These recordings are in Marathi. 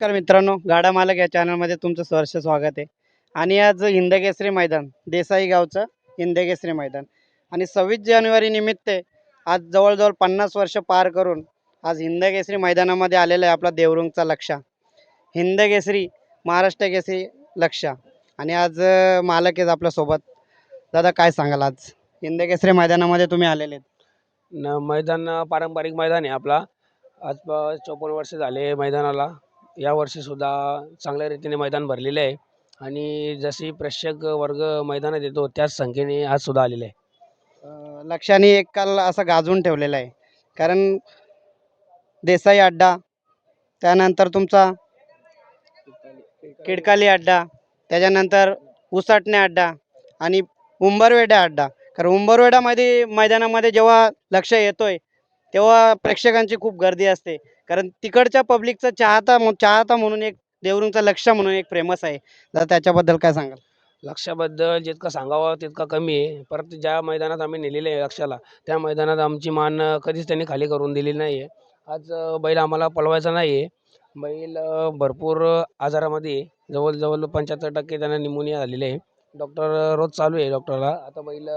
नमस्कार मित्रांनो, गाडा मालक या चॅनलमध्ये तुमचं सहर्ष स्वागत आहे. आणि आज हिंदकेसरी मैदान, देसाई गावचं हिंदकेसरी मैदान आणि 26 जानेवारी निमित्त आज जवळजवळ 50 वर्ष पार करून आज हिंदकेसरी मैदानामध्ये आलेला आहे आपला देवरुंगचा लक्षा. हिंदकेसरी, महाराष्ट्र केसरी लक्षा. आणि आज मालक आहेत आपल्यासोबत. दादा काय सांगाल, आज हिंदकेसरी मैदानामध्ये तुम्ही आलेले आहेत? मैदान पारंपरिक मैदान आहे आपला. आज 54 वर्ष झाले मैदानाला. या वर्षीसुद्धा चांगल्या रीतीने मैदान भरलेले आहे आणि जशी प्रेक्षक वर्ग मैदानात येतो त्याच संख्येने आज सुद्धा आलेले आहे. लक्षाने एक काल असा गाजवून ठेवलेला आहे, कारण देसाई अड्डा, त्यानंतर तुमचा किडकाली अड्डा, त्याच्यानंतर उसाटणे अड्डा आणि उंबरवेढा अड्डा. कारण उंबरवेढामध्ये मैदानामध्ये जेव्हा लक्ष येतोय तेव्हा प्रेक्षकांची खूप गर्दी असते, कारण तिकडच्या पब्लिकचा चाहता म्हणून एक देवरुंगचा लक्ष म्हणून एक फेमस आहे. तर त्याच्याबद्दल काय सांगाल? लक्षाबद्दल जितकं सांगावं तितकं कमी आहे. परत ज्या मैदानात आम्ही नेलेले आहे लक्षाला, त्या मैदानात आमची मान कधीच त्यांनी खाली करून दिलेली नाही आहे. आज बैल आम्हाला पळवायचा नाही आहे. बैल भरपूर आजारामध्ये आहे. जवळजवळ 75% त्यांना निमोनिया झालेले आहे. डॉक्टर रोज चालू आहे डॉक्टरला. आता बैल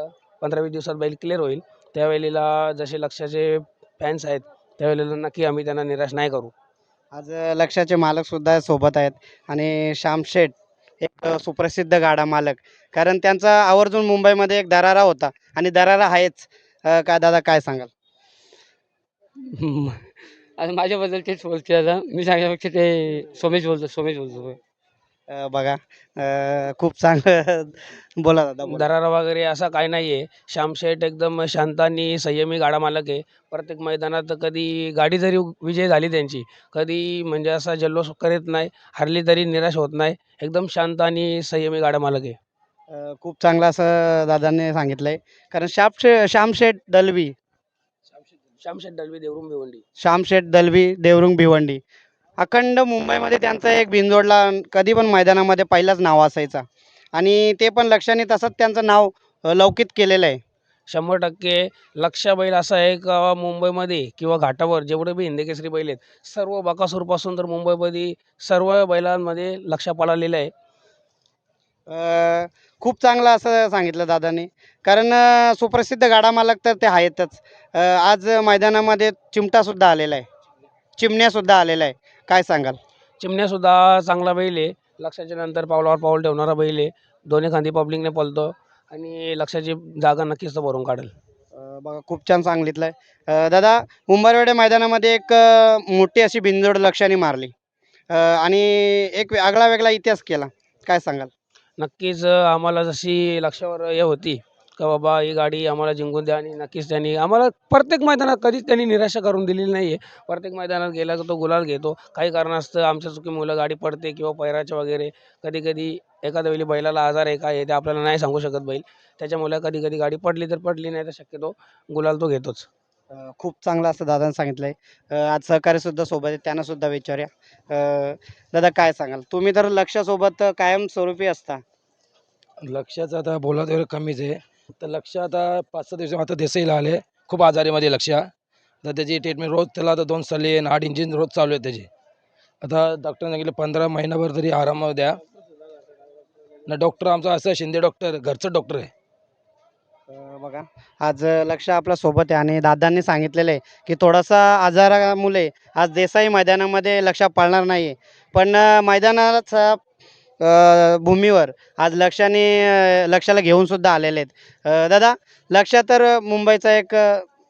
15-20 दिवसात बैल क्लिअर होईल. त्यावेळेला जसे लक्षाचे फॅन्स आहेत त्यावेळेला नक्की आम्ही त्यांना निराश नाही करू. आज लक्षाचे मालक सुद्धा सोबत आहेत आणि श्याम शेठ, एक सुप्रसिद्ध गाडा मालक. कारण त्यांचा आवर्जून मुंबईमध्ये एक दरारा होता आणि दरारा आहेच. काय दादा काय सांगाल? आता माझ्याबद्दल तेच बोलते. आता मी सांगण्यापेक्षा ते सोमेश बोलतो. बघा, खूप चांगलं बोला दादा, बोला. दरारा वगैरे असा काही नाही आहे. श्यामशेठ एकदम शांत आणि संयमी गाडा मालक आहे. प्रत्येक मैदानात कधी गाडी जरी विजय झाली त्यांची, कधी म्हणजे असा जल्लोष करीत नाही. हरली तरी निराश होत नाही. एकदम शांत आणि संयमी गाडा मालक आहे. खूप चांगलं असं दादांनी सांगितलंय. कारण श्यामशेठ दलवी, श्यामशेठ दळवी देवरुम भिवंडी. श्यामशेठ दलवी देवरुंग भिवंडी, अखंड मुंबईमध्ये त्यांचा एक बिनजोडला कधी पण मैदानामध्ये पहिलाच नाव असायचा आणि ते पण लक्षाने तसंच त्यांचं नाव लौकिक केलेलं आहे. 100% लक्ष्या बैल असा आहे का मुंबईमध्ये किंवा घाटावर जेवढे बी हिंदकेसरी बैल आहेत, सर्व बकासूरपासून तर मुंबईमध्ये सर्व बैलांमध्ये लक्ष पळालेलं आहे. खूप चांगलं असं सांगितलं दादांनी. कारण सुप्रसिद्ध गाडा मालक तर ते आहेतच. आज मैदानामध्ये चिमटासुद्धा आलेला आहे, चिमण्यासुद्धा आलेला आहे. काय सांगाल? चिमण्यासुद्धा चांगला बैल आहे. लक्षाच्या नंतर पावलावर पाऊल ठेवणारा बैल आहे. दोन्ही खांदी पब्लिकने पळतो आणि लक्षाची जागा नक्कीच तो भरून काढेल. बघा, खूप छान सांगितलं आहे. दादा, उंबरवेढे मैदानामध्ये एक मोठी अशी बिनजोड लक्षाने मारली आणि एक आगळा वेगळा इतिहास केला. काय सांगाल? नक्कीच आम्हाला जशी लक्षावर हे होती का बाबा ही गाडी आम्हाला जिंकून द्या, आणि नक्कीच त्यांनी आम्हाला प्रत्येक मैदानात कधीच त्यांनी निराशा करून दिलेली नाही आहे. प्रत्येक मैदानात गेला तर तो गुलाल घेतो. काही कारणास्तव आमच्या चुकीमुळे गाडी पडते किंवा पैराच्या वगैरे कधी कधी एखाद्या वेळी बैलाला आजार आहे काय आहे ते आपल्याला नाही सांगू शकत बैल. त्याच्यामुळे कधी कधी गाडी पडली तर पडली, नाही तर शक्यतो गुलाल तो घेतोच. खूप चांगलं असं दादांनी सांगितलंय. आज सहकारीसुद्धा सोबत आहे, त्यांना सुद्धा विचारूया. दादा काय सांगाल? तुम्ही तर लक्षासोबत कायम स्वरूपी असता. लक्षाचं आता बोला तेवढं कमीच आहे. तर लक्ष आता 5-6 दिवस आता देसाईला आले. खूप आजारीमध्ये लक्ष. तर त्याची ट्रीटमेंट रोज, त्याला आता 2 सलीन 8 इंजेक्शन रोज चालू आहे त्याची. आता डॉक्टरने सांगितलं 15 महिनाभर तरी आराम द्या. ना डॉक्टर आमचा असं शिंदे डॉक्टर, घरचं डॉक्टर आहे. बघा, आज लक्ष आपल्या सोबत आहे आणि दादांनी सांगितलेलं आहे की थोडासा आजारामुळे आज देसाई मैदानामध्ये लक्ष पाळणार नाही आहे. पण मैदानाचा भूमीवर आज लक्षाला घेऊन सुद्धा आलेले आहेत. दादा, लक्ष तर मुंबईचा एक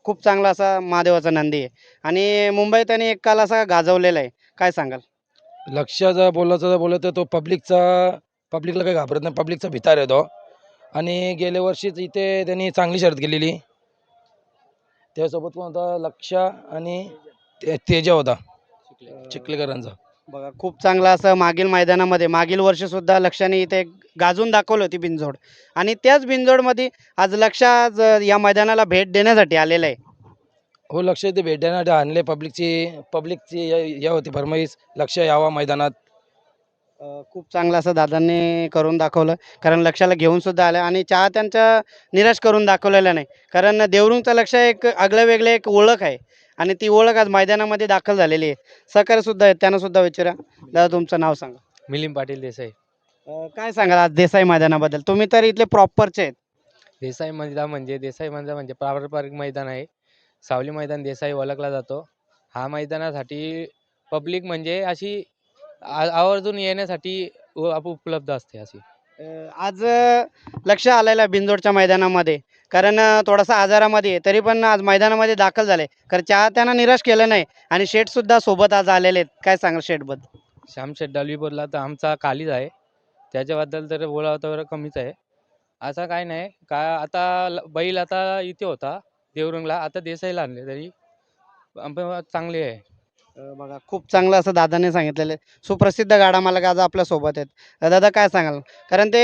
खूप चांगला असा महादेवाचा नंदी आहे आणि मुंबईत त्यांनी एक काल असा गाजवलेला आहे. काय सांगाल? लक्षाचा बोललं तर तो पब्लिकला काही घाबरत नाही. पब्लिकचा भितार आहे तो. आणि गेल्या वर्षीच इथे त्यांनी चांगली शर्यत केलेली. त्यासोबत कोण होता? लक्ष आणि तेजा होता चिखलेकरांचा. बघा, खूप चांगला असं मागील मैदानामध्ये मागील वर्षीसुद्धा लक्षाने इथे गाजून दाखवली होती बिनजोड आणि त्याच बिनजोडमध्ये आज लक्ष या मैदानाला भेट देण्यासाठी आलेलं आहे. हो, लक्ष इथे भेट देण्यासाठी आणले. पब्लिकची या होती फरमाईश, लक्ष यावा मैदानात. खूप चांगलं असं दादांनी करून दाखवलं. कारण लक्षाला घेऊन सुद्धा आलं आणि चाहत्यांचा निराश करून दाखवलेला नाही. कारण देवरुंगचं लक्ष एक आगळं वेगळं एक ओळख आहे आणि ती ओळख आज मैदानामध्ये दाखल झालेली आहे. सहकार्यसुद्धा आहेत, त्यांना सुद्धा विचारा. दादा तुमचं नाव सांगा. मिलिंद पाटील देसाई. काय सांगाल आज देसाई मैदानाबद्दल? तुम्ही तर इथले प्रॉपरचे आहेत. देसाई मैदान म्हणजे पारंपरिक मैदान आहे. सावली मैदान देसाई ओळखला जातो. हा मैदानासाठी पब्लिक म्हणजे अशी आवर्जून येण्यासाठी उपलब्ध असते अशी. आज लक्ष आलेलं आहे बिंदोडच्या मैदानामध्ये, कारण थोडासा आजारामध्ये आहे, तरी पण आज मैदानामध्ये दाखल झाले. कारण चाहत्यांना निराश केलं नाही आणि शेठसुद्धा सोबत आज आलेले आहेत. काय सांगाल शेठबद्दल? श्यामशेठ डलवीपूरला तर आमचा कालीज आहे. त्याच्याबद्दल तर बोलावं तर कमीच आहे. असं काय नाही का आता बैल आता इथे होता देवरुंगला, आता देसाईला आणले तरी चांगले आहे. बघा खूप चांगलं असं दादाने सांगितलेलं आहे. सुप्रसिद्ध गाडा मालक आज आपल्यासोबत आहेत. दादा काय सांगाल? कारण ते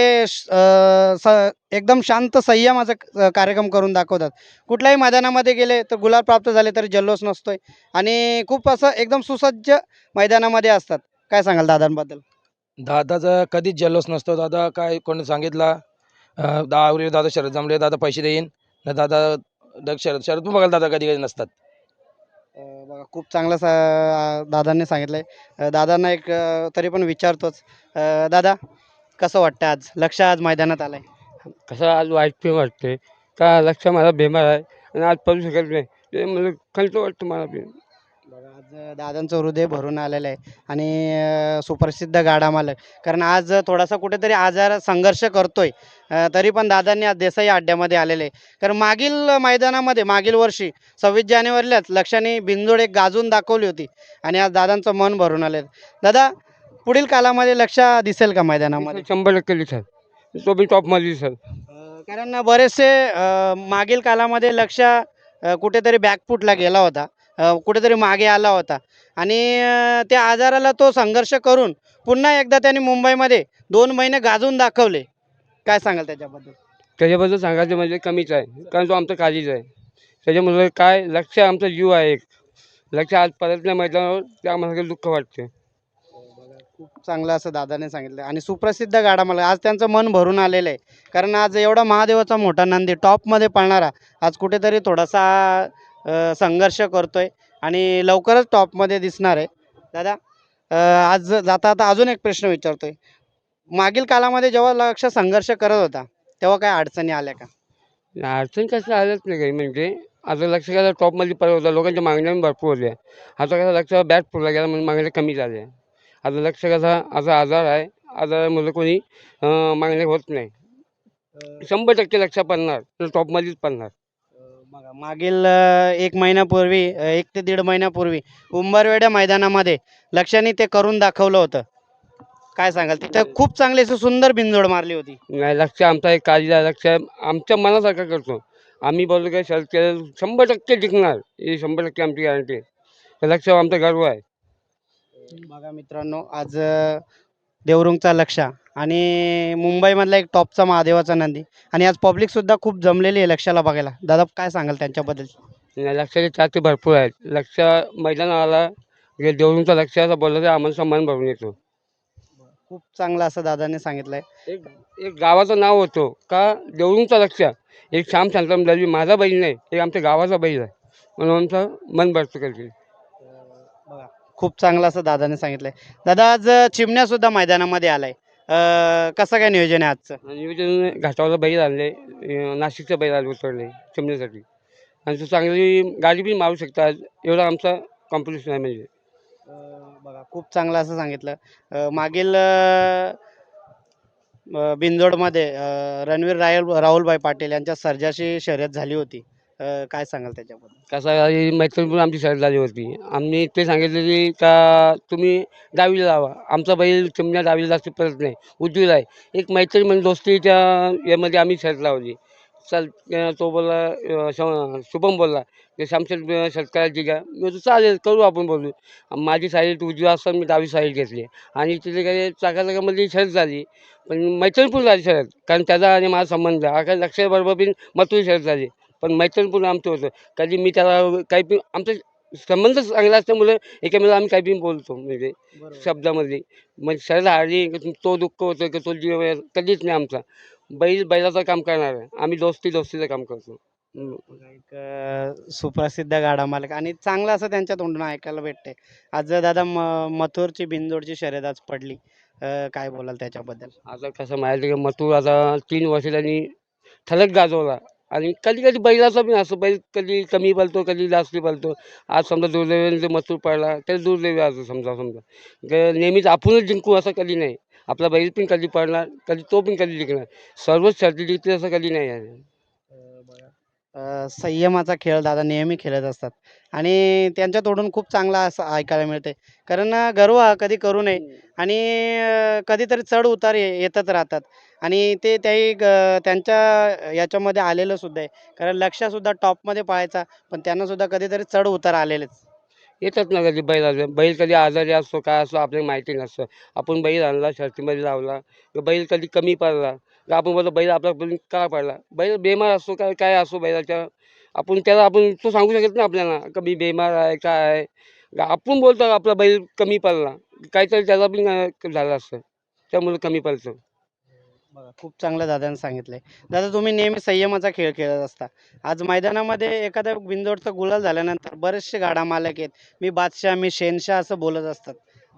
एकदम शांत संयमाचा कार्यक्रम करून दाखवतात. कुठल्याही मैदानामध्ये गेले तर गुलाल प्राप्त झाले तरी जल्लोष नसतोय आणि खूप असं एकदम सुसज्ज मैदानामध्ये असतात. काय सांगाल दादांबद्दल? दादाचा कधीच जल्लोष नसतो. दादा काय कोणी सांगितला 10 दादा शरद जमले, दादा पैसे देईन ना, दादा शरद शरद पण बघायला दादा कधी कधी नसतात. बघा खूप चांगलं दादांनी सांगितलंय. दादांना एक तरी पण विचारतोच. दादा कसं वाटतं आज लक्ष आज मैदानात आलाय? कसं आज वाईट पण वाटते का लक्ष मला बेमार आहे आणि आज पडू शकत नाही. ते मला खंत वाटतं मला बी. बघा आज दादांचं हृदय भरून आलेलं आहे आणि सुप्रसिद्ध गाडा मालक, कारण आज थोडासा कुठेतरी आजार संघर्ष करतोय, तरी पण दादांनी आज देसाई अड्ड्यामध्ये आलेले आहे. कारण मागील मैदानामध्ये मागील वर्षी 26 जानेवारीलाच लक्षाने बिनजोड एक गाजून दाखवली होती आणि आज दादांचं मन भरून आले. दादा पुढील कालामध्ये लक्ष दिसेल का मैदानामध्ये? 100% दिसेल. तो बी टॉपमध्ये दिसेल. कारण बरेचसे मागील कालामध्ये लक्ष कुठेतरी बॅकफूटला गेला होता, कुठेतरी मागे आला होता आणि त्या आजाराला तो संघर्ष करून पुन्हा एकदा त्यांनी मुंबईमध्ये 2 महिने गाजून दाखवले. काय सांगाल त्याच्याबद्दल? त्याच्याबद्दल सांगायचं म्हणजे कमीच आहे, कारण तो आमचा काळीज आहे. त्याच्यामुळे काय लक्ष आमचा जीव आहे. एक लक्ष आज परत नाही मैदानावर, ते आम्हाला काही दुःख वाटते. खूप चांगलं असं दादाने सांगितलं आणि सुप्रसिद्ध गाडा मला आज त्यांचं मन भरून आलेलं आहे. कारण आज एवढा महादेवाचा मोठा नंदी टॉपमध्ये पळणारा आज कुठेतरी थोडासा संघर्ष करतोय आणि लवकरच टॉपमध्ये दिसणार आहे. दादा आज जाता आता अजून एक प्रश्न विचारतोय. मागील कालामध्ये जेव्हा लक्ष संघर्ष करत होता तेव्हा काय अडचणी आल्या का? अडचण कसं आलंच नाही काही, म्हणजे आता लक्ष कसं टॉपमध्ये पडत होता, लोकांच्या मागण्या पण भरपूर होत्या. आता कसं लक्ष बॅट फुटला गेला म्हणून मागण्या कमी झाल्या. आता लक्ष कसा असा आजार आहे, आजारामुळे कोणी मागण्या होत नाही. 100% लक्ष पडणार तर टॉपमध्येच पडणार. बघा मागील 1 महिन्यापूर्वी 1 ते 1.5 महिन्यापूर्वी उंबरवेड्या मैदानामध्ये लक्षाने ते करून दाखवलं होतं. काय सांगाल? तिथं खूप चांगली अशी सुंदर बिनजोड मारली होती. नाही, लक्ष आमचा एक काळजी आहे. लक्ष आमच्या मनासारखं करतो आम्ही. बोललो काय शर्त केलं 100% जिंकणार, ही 100% आमची गॅरंटी आहे. तर लक्ष आमचा गर्व आहे. बघा मित्रांनो आज देवरुंगचा लक्ष आणि मुंबईमधला एक टॉपचा महादेवाचा नंदी आणि आज पब्लिकसुद्धा खूप जमलेली आहे लक्षाला बघायला. दादा काय सांगाल त्यांच्याबद्दल? नाही, लक्षाचे चाहते भरपूर आहेत. लक्ष मैदानाला देवरूनचा लक्ष असं बोललं तर आम्हाला सन्मान भरून येतो. खूप चांगलं असं दादाने सांगितलं आहे. एक गावाचं नाव होतं का देवरूनचा लक्ष. एक श्याम शांताराम दलवी माझा बैल नाही, एक आमच्या गावाचा बैल आहे, म्हणून आमचं मन भरतं करते. बघा खूप चांगलं असं दादाने सांगितलं आहे. दादा आज चिमण्यासुद्धा मैदानामध्ये आला आहे. कसं काय नियोजन आहे आजचं? नियोजन घाटावरला बैल आणले, नाशिकचं बैल आले उतरले चिमण्यासाठी, आणि तो चांगली गाडी बी मारू शकतात, एवढा आमचा कॉम्पिटिशन आहे. म्हणजे बघा खूप चांगलं असं सांगितलं. मागील बिनजोडमध्ये रणवीर राहुलभाई पाटील यांच्या सर्जाची शर्यत झाली होती. काय सांगाल त्याच्याबद्दल? कसं मैत्रीपूर्ण आमची शर्यत झाली होती. आम्ही ते सांगितलेली का तुम्ही डावीला लावा, आमचा बैल चिमण्या डावीला जास्त परत नाही, उजवीला आहे. एक मैत्री म्हणजे दोस्तीच्या यामध्ये आम्ही शर्यत लावली. चल तो बोलला, शुभम बोलला की शामशेठ शर्यत करायची का? मी बोलतो चालेल करू आपण बोलू. माझी साईड उजवी असताना मी डावी साईड घेतली आणि तिथे काही चाकाचाकामध्ये शर्यत झाली, पण मैत्रीपूर्ण झाली शर्यत. कारण त्याचा आणि माझा संबंध काही लक्षाबरोबर बी मथुरी शर्यत झाली, पण मैत्रीपूर्ण आमचं होतं. कधी मी त्याला काही बी आमचा संबंध चांगला असल्यामुळे एकमेकाला आम्ही काही बी बोलतो, म्हणजे शब्दामध्ये. मग शर्यत हारली तो दुःख होतं की तो जीव कधीच नाही आमचा. बैल बैलाचं काम करणार आहे, आम्ही दोस्तीचं काम करतो. हम्म. एक सुप्रसिद्ध गाडा मालक आणि चांगलं असं त्यांच्या तोंडून ऐकायला भेटते. आज दादा मथुरची बिनजोडची शर्यत आज पडली. काय बोलाल त्याच्याबद्दल? आता कसं माहिती आहे का मथुर आता 3 वर्ष त्यांनी ठलक गाजवला आणि कधी कधी बैलाचा पण असं बैल कधी कमी पळतो कधी जास्ती पळतो. आज समजा दुर्दैवाने जर मथुर पळला तर दुर्दैवी असं समजा समजा नेहमीच आपणच जिंकू असं कधी नाही. आपला बैल पण कधी पळणार कधी तो पण कधी जिंकणार. सर्वच शर्ती जिंकते असं कधी नाही आहे. संयमाचा खेळ दादा नेहमी खेळत असतात आणि त्यांच्या तोडून खूप चांगला असं ऐकायला मिळते. कारण गर्व हा कधी करू नये आणि कधीतरी चढ उतार येतच राहतात आणि ते त्याही त्यांच्या याच्यामध्ये आलेलं सुद्धा आहे. कारण लक्ष्यसुद्धा टॉपमध्ये पाहायचा पण त्यांना सुद्धा कधीतरी चढ उतार आलेलेच. येतात ना कधी बैल कधी आजारी असतो काय असतो आपल्याला माहिती नसतं. आपण बैल आणला शर्तीमध्ये लावला तर बैल कधी कमी पडला तर आपण बोलतो बैल आपल्याकडून का पडला. बैल बेमार असतो काय काय असतो बैलाच्या आपण त्याला आपण तो सांगू शकत नाही आपल्याला कमी बेमार आहे काय आहे. आपण बोलतो आपला बैल कमी पडला काहीतरी त्याला पण झालं असतं त्यामुळे कमी पडतं. बघा खूप चांगलं दादाने सांगितलंय. दादा तुम्ही नेहमी संयमाचा खेळ खेळत असता. आज मैदानामध्ये एखाद्या बिनजोडचा गुलाल झाल्यानंतर बरेचसे गाडा मालक आहेत. मी बादशाह, मी शहेनशाह असं बोलत असतात.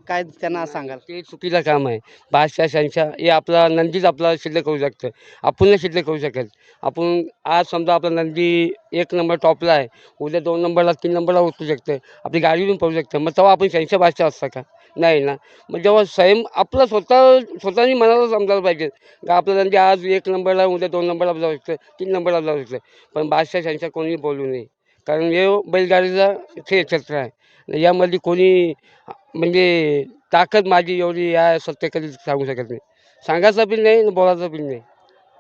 काय त्यांना सांगाल? ते चुकीचं काम आहे. बादशाह शहानशाह हे आपला नंदीच आपला सिद्ध करू शकतं. आपण नाही सिद्ध करू शकत. आपण आज समजा आपला नंदी 1 नंबर टॉपला आहे. उद्या 2 नंबरला 3 नंबरला उतरू शकतं. आपली गाडी पण पळू शकतं. मग तेव्हा आपण शहानशाह बादशाह असता का? नाही ना. मग जेव्हा संयम आपला स्वतःनी मनाला समजायला पाहिजे का आपला नंदी आज 1 नंबरला उद्या 2 नंबरला जाऊ शकतं 3 नंबरला जाऊ शकतं. पण बादशाह शहानशाह कोणी बोलू नये. कारण हे बैलगाडीचा खेळ क्षेत्र आहे. यामध्ये कोणी म्हणजे ताकद माझी एवढी आहे सत्य कधीच सांगू शकत नाही. सांगायचं पण नाही आणि बोलायचं पण नाही.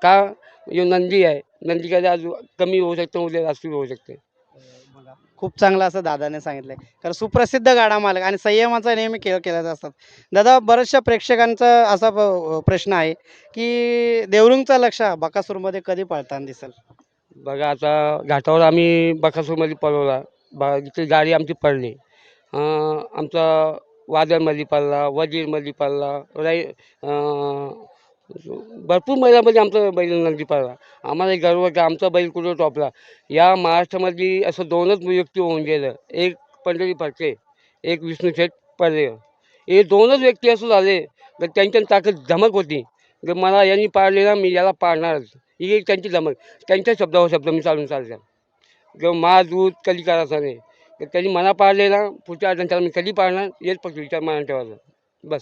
का ह्यो नंदी आहे. नंदी कधी आज कमी होऊ शकतं उद्या जास्त होऊ शकते. बघा खूप चांगलं असं दादाने सांगितलंय. कारण सुप्रसिद्ध गाडा मालक आणि संयमाचा नेहमी खेळ खेळत असतात. दादा बऱ्याचशा प्रेक्षकांचा असा प्रश्न आहे की देवरुंगचा लक्ष बकासूरमध्ये कधी पळताना दिसेल? बघा आता घाटावर आम्ही बकासूरमध्ये पळवला. इथे गाडी आमची पडली. आमचा वादळमध्ये पडला वजीरमध्ये पडला भरपूर मैदानामध्ये आमचा बैल नंदी पडला. आम्हाला एक गर्व की आमचा बैल कुठं टॉपला. या महाराष्ट्रामध्ये असं 2च व्यक्ती होऊन गेलं. एक पंढरी फडके एक विष्णू शेठ पडले. हे 2च व्यक्ती असं झाले तर त्यांच्या ताकद धमक होती की मला यांनी पाळले ना मी याला पाळणारच. ही एक त्यांची धमक. त्यांच्या शब्दावर शब्द मी चालतात किंवा मा दूध कधी करायचं नाही. तर त्यांनी मला पाळले ना पुढच्या अडचणीला मी कधी पाळणार हेच फक्त विचार मनात ठेवायचा बस.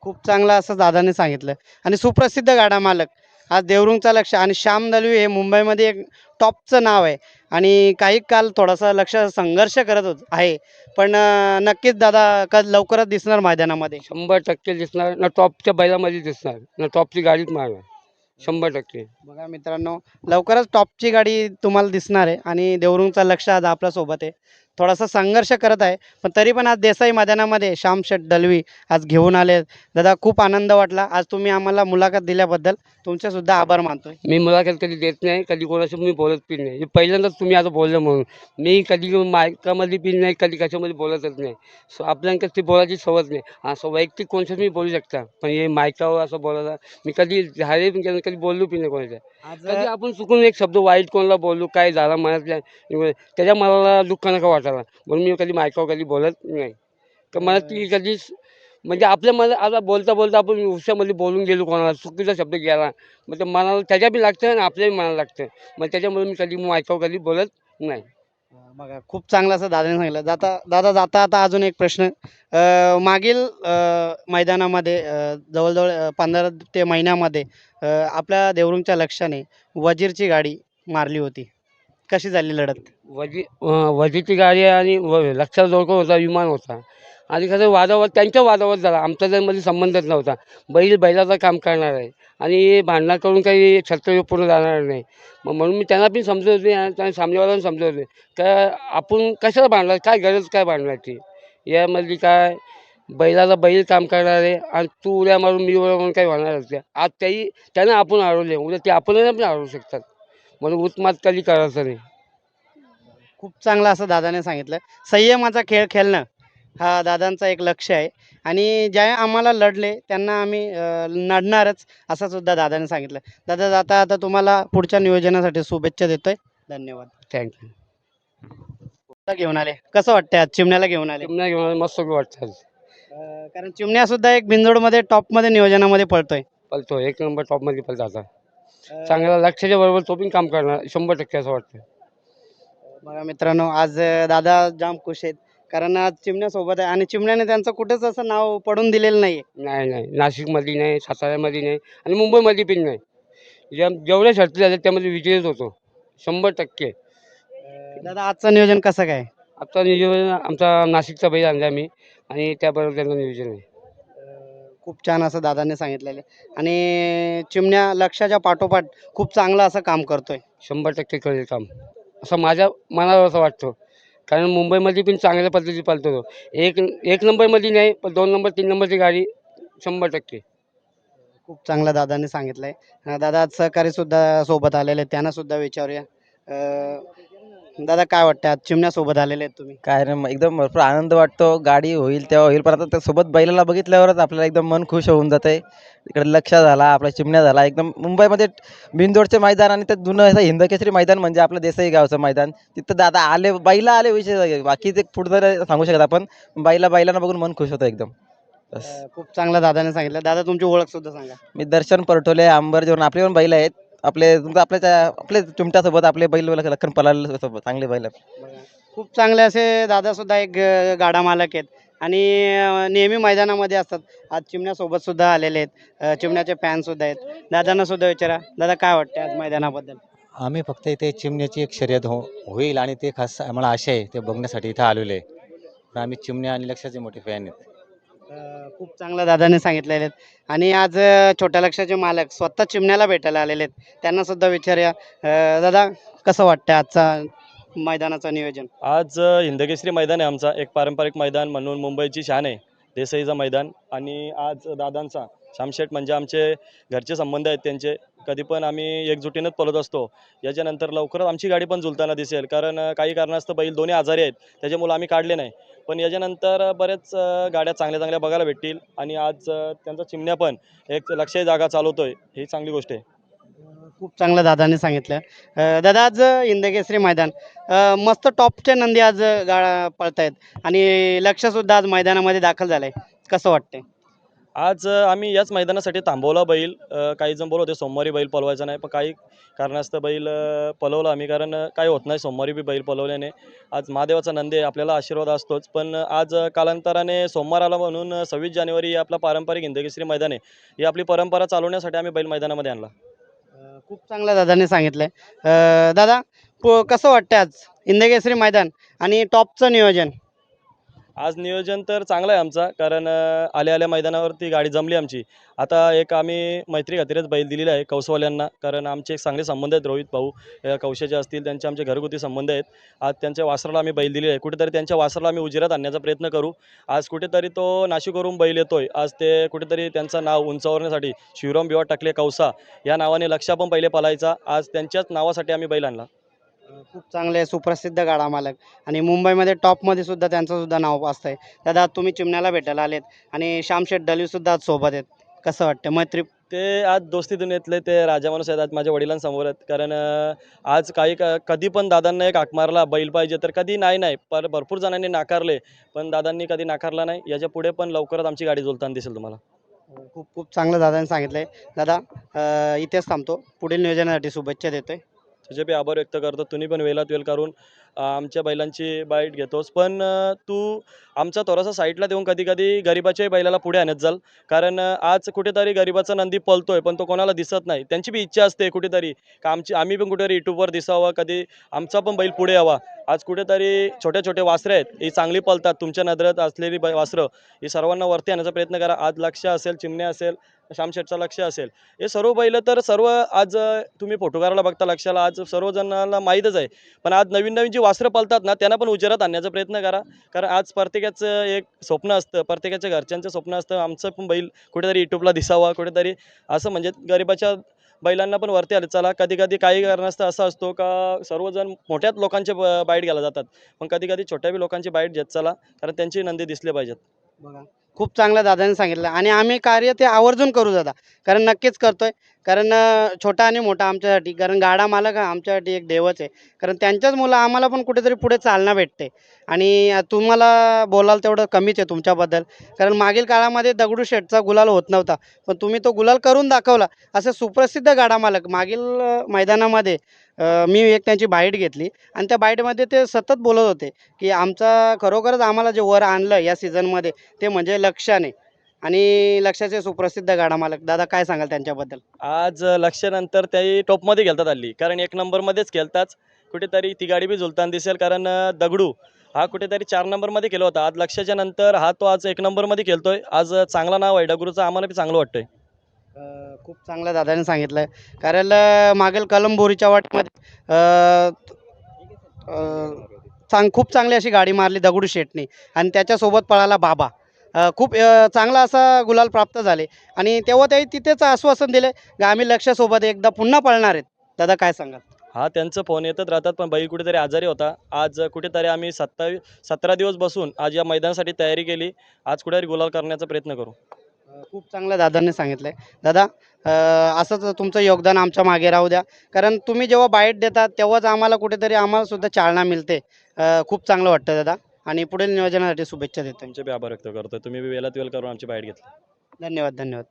खूप चांगलं असं दादाने सांगितलं आणि सुप्रसिद्ध गाडा मालक आज देवरुंगचा लक्ष आणि श्याम दलवी हे मुंबईमध्ये एक टॉपचं नाव आहे आणि काही काल थोडासा लक्ष संघर्ष करत आहे पण नक्कीच दादा लवकरच दिसणार मैदानामध्ये. 100% दिसणार ना टॉपच्या बैलामध्ये दिसणार ना टॉपची गाडीच मारणार 100%. बघा मित्रांनो लवकरच टॉपची गाडी तुम्हाला दिसणार आहे आणि देवरुंगचा लक्ष आज आपल्यासोबत आहे. थोडासा संघर्ष करत आहे पण तरी पण आज देसाई मैदानामध्ये श्याम शेठ दलवी आज घेऊन आले. दादा खूप आनंद वाटला. आज तुम्ही आम्हाला मुलाखत दिल्याबद्दल तुमचेसुद्धा आभार मानतोय. मी मुलाखत कधी देत नाही कधी कोणाशी मी बोलत पण नाही. हे पहिल्यांदाच तुम्ही आता बोललं म्हणून मी कधी मायकामध्ये पण नाही कधी कशामध्ये बोलतच नाही. सो आपल्याला ती बोलायची सवय नाही. असं वैयक्तिक कोणच्याच मी बोलू शकता पण हे मायकावर असं बोलायला मी कधी झाले पण केलं कधी बोललो पण नाही कोणाच्या. आज कधी आपण चुकून एक शब्द वाईट कोणाला बोलू काय झाला मनातल्या त्याच्या मला दुःख नका वाटायला म्हणून मी कधी मायकावर कधी बोलत नाही. तर मला ती कधीच म्हणजे आपल्या मला आता बोलता बोलता आपण उशामध्ये बोलून गेलो कोणाला चुकीचा शब्द गेला मग ते मनाला त्याच्या बी लागतं आणि आपल्याही मनाला लागतं. मग त्याच्यामुळे मी कधी मायकावर कधी बोलत नाही. बघा खूप चांगलं असं दादाने सांगितलं. दादा जाता आता अजून एक प्रश्न मागील मैदानामध्ये जवळजवळ 15 ते महिन्यामध्ये आपल्या देवरुंगच्या लक्षाने वजीरची गाडी मारली होती. कशी झाली लढत? वजीची गाडी आणि लक्षात जोडको होता विमान होता आणि कसं वादावाद त्यांच्या वादावाद झाला आमचा त्यामध्ये संबंधच नव्हता. बैलाचं काम करणार आहे आणि भांडणं करून काही छत्र पूर्ण जाणार नाही. मग म्हणून मी त्यांना पण समजवते आणि सामनेवाल्यांना समजवते का आपण कशाला भांडणार काय गरज काय भांडण्याची. यामध्ये काय बैल काम करणार आहे आणि तू उड्या मारून मी उड्या मारून काही होणार असते. आज त्यांना आपण हरवले उद्या ते आपल्याला पण हरवू शकतात म्हणून उत्मात कधी करायचं नाही. खूप चांगलं असं दादाने सांगितलं. संयमाचा खेळ खेळणं हा दादांचा एक लक्ष्य आहे आणि ज्या आम्हाला लढले त्यांना आम्ही लढणारच असं सुद्धा दादाने सांगितलं. दादा जाता आता तुम्हाला पुढच्या नियोजनासाठी शुभेच्छा देतोय. धन्यवाद. थँक्यू. घेऊन आले, कसं वाटतंय आज चिमण्याला घेऊन आले? चिमण्या घेऊन मस्त वाटतं. कारण चिमण्या सुद्धा एक बिंदोडमध्ये टॉपमध्ये नियोजनामध्ये पळतोय. पळतो एक नंबर टॉपमध्ये पळतो आता. चांगला. चांगला लक्षाच्या बरोबर तो पण काम करणार 100% असं वाटतं. बघा मित्रांनो, आज दादा जाम खुश आहेत कारण आज चिमण्या सोबत आहे आणि चिमण्याने त्यांचं कुठेच असं नाव पडून दिलेलं नाहीये. नाही नाही, नाशिकमध्ये नाही, साताऱ्यामध्ये नाही आणि मुंबईमध्ये पण नाही. जेवढ्या शर्ती झाल्या त्यामध्ये विजयच होतो 100%. दादा आजचं नियोजन कसं काय? आता नियोजन आमचा नाशिकचा बैल आणला मी आणि त्याबरोबर त्यांचं नियोजन आहे. खूप छान असं दादाने सांगितलेलं आहे आणि चिमण्या लक्षाच्या पाठोपाठ खूप चांगलं असं काम करतोय. 100% करेल काम असं माझ्या मनाला असं वाटतं. कारण मुंबईमध्ये पण चांगल्या पद्धतीने पळतो तो. एक नंबरमध्ये नाही पण 2 नंबर 3 नंबरची गाडी 100%. खूप चांगलं दादाने सांगितलंय. दादा आज सहकारी सुद्धा सोबत आलेले आहेत, त्यांना सुद्धा विचारूया. दादा काय वाटतं आज चिमण्या सोबत आलेले आहेत तुम्ही? काय रे एकदम भरपूर आनंद वाटतो. गाडी होईल तेव्हा होईल, पण आता त्यासोबत बैलाला बघितल्यावरच आपल्याला एकदम मन खुश होऊन जातंय. इकडे लक्ष झाला, आपला चिमण्या झाला. एकदम मुंबईमध्ये बिनजोडचे मैदान आणि ते जुनं असं हिंदकेसरी मैदान म्हणजे आपलं देसाई गावचं मैदान. तिथं दादा आले, बैला आले विषय बाकी ते पुढं तर सांगू शकत आपण. बैलांना बघून मन खुश होतं एकदम. बस. खूप चांगलं दादाने सांगितलं. दादा तुमची ओळख सुद्धा सांगा. मी दर्शन परटोले अंबरजवरून आपले पण बैल आहेत. आपले चिमट्यासोबत आपले बैल लखन पलाल सोबत चांगले बैल आहेत. बघा, खूप चांगले असे दादा सुद्धा एक गाडा मालक आहेत आणि नेहमी मैदानामध्ये असतात. आज चिमण्यासोबत सुद्धा आलेले आहेत. चिमण्याचे फॅन सुद्धा आहेत. दादांना सुद्धा विचारा, दादा काय वाटते आज मैदानाबद्दल? आम्ही फक्त इथे चिमण्याची एक शर्यत होईल आणि ते खास आम्हाला आशा आहे ते बघण्यासाठी इथं आलेलो आहे. पण आम्ही चिमण्या आणि लक्षाचे मोठे फॅन आहेत. खूप चांगलं दादाने सांगितलेले आहेत आणि आज छोट्या लक्षाचे मालक स्वतः चिमण्याला भेटायला आलेले आहेत, त्यांना सुद्धा विचारूया. दादा कसं वाटतं आजचा मैदानाचं नियोजन? आज हिंदकेसरी मैदान आहे आमचा, एक पारंपरिक मैदान म्हणून मुंबईची शान आहे देसाईचं मैदान. आणि आज दादांचा शामशेठ म्हणजे आमचे घरचे संबंध आहेत त्यांचे. कधी पण आम्ही एकजुटीनंच पळत असतो. याच्यानंतर लवकरच आमची गाडी पण झुलताना दिसेल, कारण काही कारणास्तव बैल दोन्ही आजारी आहेत, त्याच्यामुळे आम्ही काढले नाही. पण याच्यानंतर बरेच गाड्या चांगल्या चांगल्या बघायला भेटतील आणि आज त्यांचा चिमण्या पण एक लक्षही जागा चालवतोय, ही चांगली गोष्ट आहे. खूप चांगलं दादाने सांगितलं. दादा आज हिंदकेसरी मैदान मस्त टॉपचे नंदी आज पळतायत आणि लक्षसुद्धा आज मैदानामध्ये दाखल झालंय, कसं वाटतंय? आज आम्ही याच मैदानासाठी थांबवला बैल. काही जण बोलत होते सोमवारी बैल पळवायचा नाही, पण काही कारणास्तव बैल पळवला आम्ही, कारण काही होत नाही सोमवारी बी बैल पळवल्याने. आज महादेवाचा नंदी आहे, आपल्याला आशीर्वाद असतोच. पण आज कालांतराने सोमवार आला म्हणून 26 जानेवारी हे आपला पारंपरिक हिंदकेसरी मैदान आहे, ही आपली परंपरा चालवण्यासाठी आम्ही बैल मैदानामध्ये आणला. खूप चांगलं दादाने सांगितलंय. दादा कसं वाटतंय आज हिंदकेसरी मैदान आणि टॉपचं नियोजन? आज नियोजन तर चांगलं आहे आमचा, कारण आल्या आल्या मैदानावरती गाडी जमली आमची. आता एक आम्ही मैत्री खातीरच बैल दिलेला आहे कौसवाल्यांना, कारण आमचे एक चांगले संबंध आहेत. रोहित भाऊ कौशाचे असतील, त्यांचे आमचे घरगुती संबंध आहेत. आज त्यांच्या वासराला आम्ही बैल दिलेला आहे. कुठेतरी त्यांच्या वासराला आम्ही उजेरात आणण्याचा प्रयत्न करू. आज कुठेतरी तो नाशिकवरून बैल येतोय, आज ते कुठेतरी त्यांचं नाव उंचावण्यासाठी शिवराम भिवा टाकले कौसा या नावाने लक्षा पण पहिले पळायचा. आज त्यांच्याच नावासाठी आम्ही बैल आणला. खूप चांगले सुप्रसिद्ध गाडा मालक आणि मुंबईमध्ये टॉपमध्ये सुद्धा त्यांचं सुद्धा नाव असतंय. दादा तुम्ही चिमण्याला भेटायला आलेत आणि श्यामशेठ दलवी सुद्धा आज सोबत आहेत, कसं वाटतं मैत्री? ते आज दोस्ती दुनियेतले ते राजा माणूस आहेत, आज माझ्या वडिलांसमोर आहेत. कारण आज कधी पण दादांना एक हाक मारला बैल पाहिजे, तर कधी नाही भरपूर जणांनी नाकारले, पण दादांनी कधी नाकारला नाही. याच्या पुढे पण लवकरच आमची गाडी झुलताना दिसेल तुम्हाला. खूप खूप चांगलं दादाने सांगितलंय. दादा इथेच थांबतो, पुढील नियोजनासाठी शुभेच्छा देतोय. तुझे बी आभार व्यक्त करतो. तुम्ही पण वेळात वेळ करून आमच्या बैलांची बाईट घेतोस, पण तू आमचा थोडासा साईडला देऊन कधी कधी गरिबाच्याही बैलाला पुढे आणत जाल. कारण आज कुठेतरी गरिबाचा नंदी पळतोय, पण तो कोणाला दिसत नाही. त्यांची बी इच्छा असते कुठेतरी का आम्ही पण कुठेतरी यूट्यूबवर दिसावं, कधी आमचा पण बैल पुढे यावा. आज कुठेतरी छोटे छोटे वासरं आहेत, ही चांगली पळतात. तुमच्या नजरेत असलेली वासरं ही सर्वांना वरती आणण्याचा प्रयत्न करा. आज लक्ष असेल, चिमण्या असेल, श्यामशेठचा लक्ष असेल, हे सर्व बैल तर सर्व आज तुम्ही फोटो काढायला बघता लक्षाला आज सर्वजणांना माहीतच आहे. पण आज नवीन नवीन जी वासरं पळतात ना, त्यांना पण उजेरात आणण्याचा प्रयत्न करा. कारण आज प्रत्येकाचं एक स्वप्न असतं, प्रत्येकाच्या घरच्यांचं स्वप्न असतं, आमचं पण बैल कुठेतरी यूट्यूबला दिसावा, कुठेतरी असं म्हणजे गरिबाच्या बैलांना पण वरती आले. चला कधी कधी काही कारणास्तव असं असतो का सर्वजण मोठ्याच लोकांचे बाईट घ्यायला जातात, पण कधी कधी छोट्या बी लोकांची बाईट घेत चला, कारण त्यांची नंदी दिसले पाहिजेत. बघा खूप चांगलं दादाने सांगितलं आणि आम्ही कार्य ते आवर्जून करू दादा, कारण नक्कीच करतोय. कारण छोटा आणि मोठा आमच्यासाठी, कारण गाडा मालक हा आमच्यासाठी एक देवच आहे. कारण त्यांच्याच मुलं आम्हाला पण कुठेतरी पुढे चालना भेटते. आणि तुम्हाला बोलाल तेवढं कमीच आहे तुमच्याबद्दल. कारण मागील काळामध्ये दगडूशेठचा गुलाल होत नव्हता, पण तुम्ही तो गुलाल करून दाखवला. असे सुप्रसिद्ध गाडा मालक मागील मैदानामध्ये मी एक त्यांची बाईट घेतली आणि त्या बाईटमध्ये ते सतत बोलत होते की आमचा खरोखरच आम्हाला जे वर आणलं या सीझनमध्ये ते म्हणजे लक्ष्याने. आणि लक्ष्याचे सुप्रसिद्ध गाडा मालक दादा, काय सांगाल त्यांच्याबद्दल? आज लक्ष्यानंतर त्याही टॉपमध्ये खेळतात हल्ली, कारण एक नंबरमध्येच खेळतात. कुठेतरी ती गाडी बी झुलताना दिसेल, कारण दगडू हा कुठेतरी 4 नंबरमध्ये खेळला होता. आज लक्ष्याच्या नंतर तो आज 1 नंबरमध्ये खेळतोय. आज चांगला नाव आहे दगडूचं, आम्हाला बी चांगलं वाटतंय. खूप चांगलं दादाने सांगितलं आहे. कारण मागील कलमबोरीच्या वाटमध्ये खूप चांगली अशी गाडी मारली दगडूशेठनी आणि त्याच्यासोबत पळाला बाबा. खूप चांगला असा गुलाल प्राप्त झाले आणि तेव्हा त्यांनी तिथेच आश्वासन दिले की आम्ही लक्ष्यासोबत एकदा पुन्हा पळणार आहेत. दादा, काय सांगाल? हा, त्यांचं फोन येतच राहतात, पण बैल कुठेतरी आजारी होता. आज कुठेतरी आम्ही 17 दिवस बसून आज या मैदानासाठी तयारी केली. आज कुठेतरी गुलाल करण्याचा प्रयत्न करू. खूप चांगलं दादांनी सांगितलं आहे. दादा, असंच तुमचं योगदान आमच्या मागे राहू द्या. कारण तुम्ही जेव्हा बाईट देतात तेव्हाच आम्हाला कुठेतरी आम्हालासुद्धा चालना मिळते. खूप चांगलं वाटतं दादा आणि पुढील नियोजनासाठी शुभेच्छा देतो. तुमचे बी आभार व्यक्त करतोय. तुम्ही बी वेळात वेळ करून आमची बाईट घेतली. धन्यवाद.